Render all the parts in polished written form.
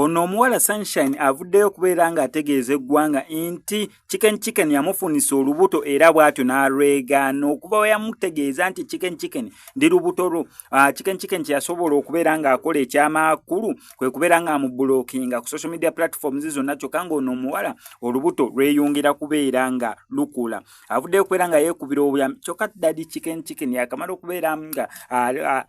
ono omuwala Sunshine avuddeyo kubeera nga ategeeza eggwanga nti Chicken yamufunisa olubuto era bw'atyo n'alwegaana okuba we yamutegeeza nti Chicken ndi lubuto lwo. Chicken kyeyasobola okubeera ng'akola ekyamakulu kwe kubeera ng'amubulookinga ku social media platforms zonna kyokka ng'ono omuwala olubuto lweyongera kubeera nga lukula. Avuddeyo kubeera nga yeekubira obuyambi kyokka Daddy Chicken yakamala okubeera nga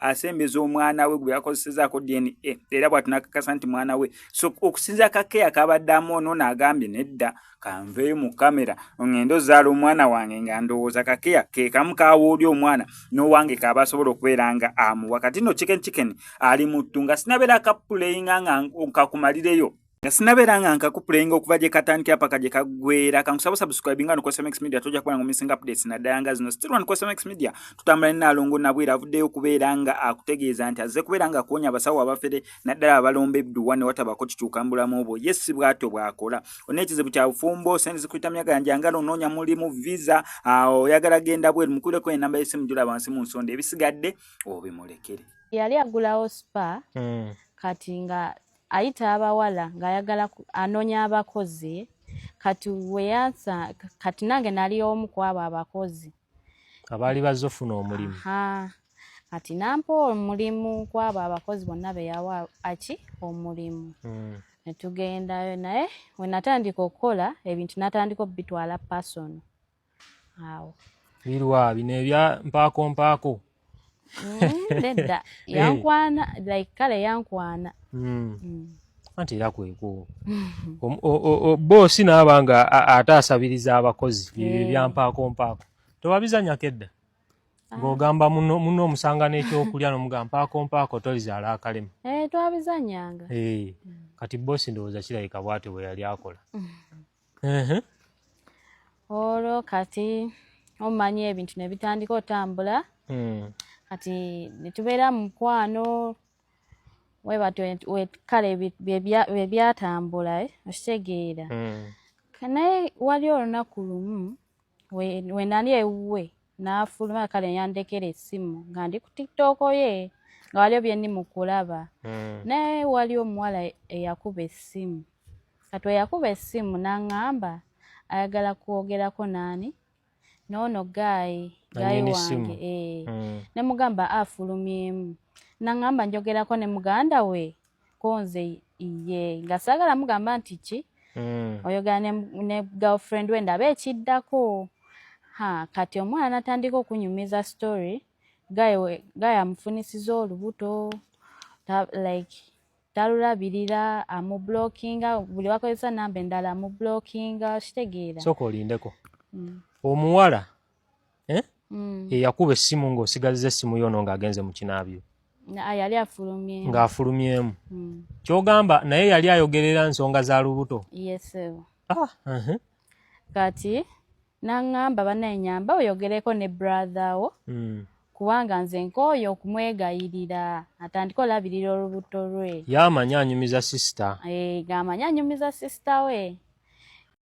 asembeza omwana we gwe yakozesezaako DNA era bw'ati n'akakasa nti mwana we. So okusinza akakeya kabaddamu ono n'agambye nedda kanveeyo mu kamera ngendo zaala omwana wange nga ndowooza kakeya ke kamu kawooli omwana n'owange kaaba asobola okubeera nga amuwa. Kati no Chicken ali mu ttu nga sinabeera akapuleyinga nga nkakumalireyo. Sinabeera nga nkakupuleyinga okuva gye katandikira paka gye kaggweera. Kankusaba subscribe nga no KOSMX Media tojja kubanga missing updates naddala nga zino. Still one KOSMX Media tutambula Nnaalongo Nabwera avuddeyo kubeera nga akutegeeza nti azze kubeera nga akuwonya abasawo abafere naddala abalomba ebbiwa ne watabako kituuka mu bulamu obwo. Yes bw'atyo bw'akola. Olina ekizibu kya bufumbo sente zikuyita myaka yange njagala onoonya mulimu visa oyagala genda bweru mukuleko enamba y'essimu gy'ola wansi mu nsonda ebisigadde obimulekere. Yali agulawo spa kati nga ayita abawala ng'ayagala anoonya abakozi kati weyansa kati nange nali omu ku abo abakozi abaali bazze ofuna omulimu. Kati nampa omulimu ku abo abakozi bonna be yawa omulimu. Ne tugendayo naye we natandika okukola ebintu natandika okubitwala personal. Awo Birwa bino ebya mpaako nedda yankwana like kale yankwana. Anti era kweko boosi n'abanga ate asabiriza abakozi bya mpaako towabizanyako edda ng'ogamba muno omusanga n'ekyokulya n'omugamba mpaako tolizaala akalema. Twabizanyanga. Kati boosi ndowooza kirabika bw'atyo bwe yali akola. Olwo kati omanyi ebintu ne bitandika otambula. Kati ne tubeera mu mukwano kale bye byatambula okitegeera. Naye wali olunaku lumu we nali ewuwe n'afuluma kale yandekera essimu nga ndi ku TikTok ye nga waliwo bye ndi mu kulaba. Naye wali omuwala eyakuba essimu. Kati we yakuba essimu n'aŋŋamba ayagala kwogerako naani n'ono Guy wange. Ne mugamba afulumyemu. N'aŋŋamba njogerako ne muganda we konze ye nga saagala mugamba nti ki oyogera ne girlfriend we ndaba ekiddako. Kati omwana natandika okunyumiza story Guy amufunisiza olubuto like talulabirira amublockinga buli wakozesa namba endala amublockinga kitegeera. Sooka olindeko omuwala yakuba essimu ng'osigaziza essimu yono ng'agenze mu kinaabyo. Yali afulumyemu. Ng'afulumyemu. Ky'ogamba naye yali ayogerera nsonga za lubuto. Yes. Kati n'aŋŋamba bannenyamba oyogereko ne brother wo kubanga nze nkooyo okumwegayirira atandika olabirira olubuto lwe. Yamanya anyumiza sister. Gamanya anyumiza sister we.